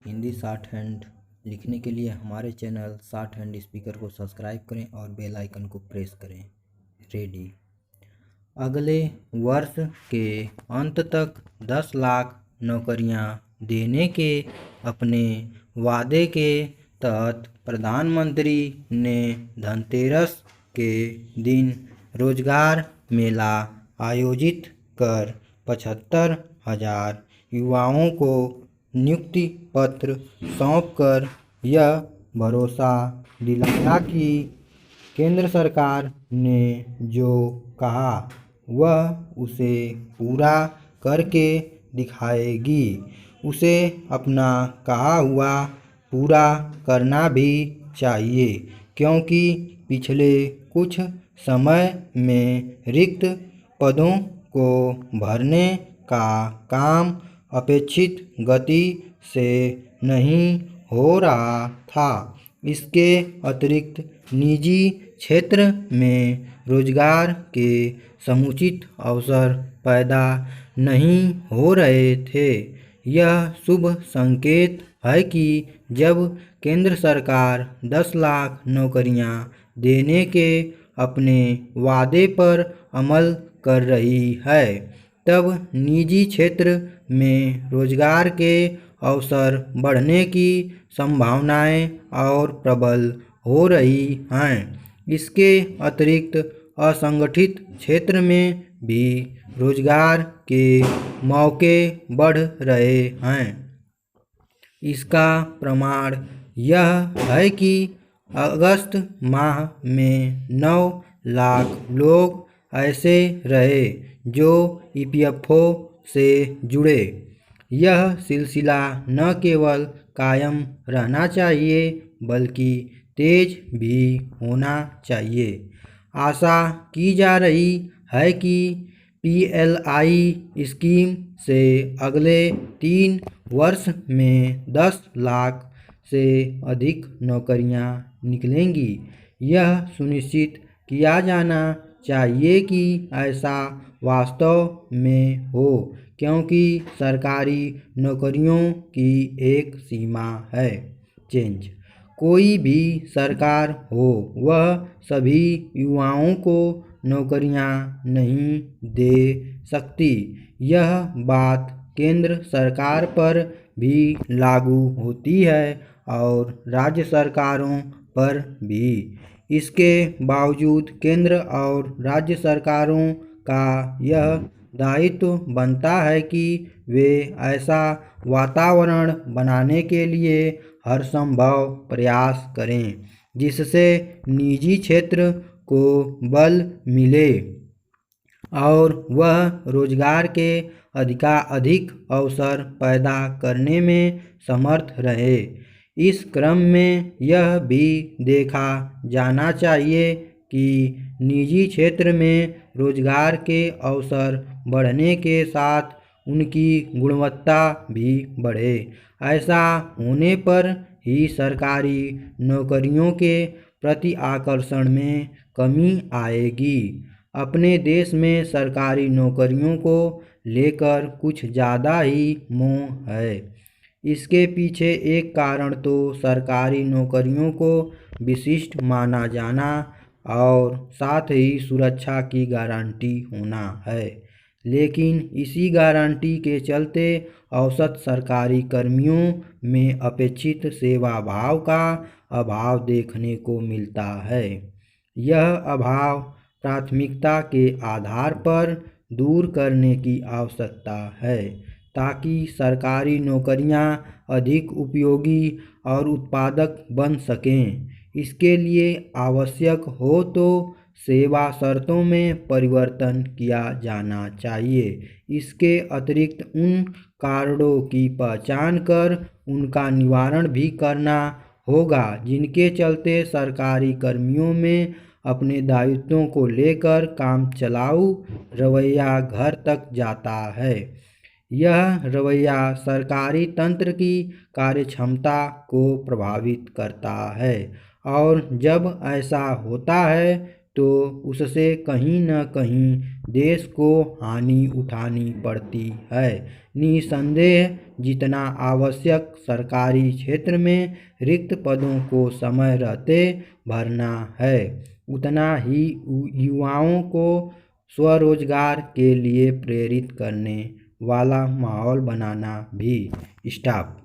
Hindi short hand लिखने के लिए हमारे चैनल शॉर्ट हैंड स्पीकर को सब्सक्राइब करें और बेल आइकन को प्रेस करें। रेडी। अगले वर्ष के अंत तक 10 लाख नौकरियां देने के अपने वादे के तहत प्रधानमंत्री ने धनतेरस के दिन रोजगार मेला आयोजित कर 75,000 युवाओं को नियुक्ति पत्र सौंपकर यह भरोसा दिलाया कि केंद्र सरकार ने जो कहा वह उसे पूरा करके दिखाएगी। उसे अपना कहा हुआ पूरा करना भी चाहिए, क्योंकि पिछले कुछ समय में रिक्त पदों को भरने का काम अपेक्षित गति से नहीं हो रहा था। इसके अतिरिक्त निजी क्षेत्र में रोजगार के समुचित अवसर पैदा नहीं हो रहे थे। यह शुभ संकेत है कि जब केंद्र सरकार 10 लाख नौकरियां देने के अपने वादे पर अमल कर रही है, तब निजी क्षेत्र में रोजगार के अवसर बढ़ने की संभावनाएं और प्रबल हो रही हैं। इसके अतिरिक्त असंगठित क्षेत्र में भी रोजगार के मौके बढ़ रहे हैं। इसका प्रमाण यह है कि अगस्त माह में 9 लाख लोग ऐसे रहे जो ईपीएफओ से जुड़े। यह सिलसिला न केवल कायम रहना चाहिए बल्कि तेज भी होना चाहिए। आशा की जा रही है कि पीएलआई स्कीम से अगले 3 वर्ष में 10 लाख से अधिक नौकरियां निकलेंगी। यह सुनिश्चित किया जाना चाहिए कि ऐसा वास्तव में हो, क्योंकि सरकारी नौकरियों की एक सीमा है। चेंज। कोई भी सरकार हो, वह सभी युवाओं को नौकरियां नहीं दे सकती। यह बात केंद्र सरकार पर भी लागू होती है और राज्य सरकारों पर भी। इसके बावजूद केंद्र और राज्य सरकारों का यह दायित्व बनता है कि वे ऐसा वातावरण बनाने के लिए हर संभव प्रयास करें जिससे निजी क्षेत्र को बल मिले और वह रोजगार के अधिक अवसर पैदा करने में समर्थ रहे। इस क्रम में यह भी देखा जाना चाहिए कि निजी क्षेत्र में रोजगार के अवसर बढ़ने के साथ उनकी गुणवत्ता भी बढ़े। ऐसा होने पर ही सरकारी नौकरियों के प्रति आकर्षण में कमी आएगी। अपने देश में सरकारी नौकरियों को लेकर कुछ ज़्यादा ही मोह है। इसके पीछे एक कारण तो सरकारी नौकरियों को विशिष्ट माना जाना और साथ ही सुरक्षा की गारंटी होना है। लेकिन इसी गारंटी के चलते औसत सरकारी कर्मियों में अपेक्षित सेवा भाव का अभाव देखने को मिलता है। यह अभाव प्राथमिकता के आधार पर दूर करने की आवश्यकता है, ताकि सरकारी नौकरियां अधिक उपयोगी और उत्पादक बन सकें। इसके लिए आवश्यक हो तो सेवा शर्तों में परिवर्तन किया जाना चाहिए। इसके अतिरिक्त उन कारणों की पहचान कर उनका निवारण भी करना होगा जिनके चलते सरकारी कर्मियों में अपने दायित्वों को लेकर काम चलाऊ रवैया घर तक जाता है। यह रवैया सरकारी तंत्र की कार्यक्षमता को प्रभावित करता है और जब ऐसा होता है तो उससे कहीं न कहीं देश को हानि उठानी पड़ती है। निसंदेह जितना आवश्यक सरकारी क्षेत्र में रिक्त पदों को समय रहते भरना है, उतना ही युवाओं को स्वरोजगार के लिए प्रेरित करने वाला माहौल बनाना भी। स्टॉप।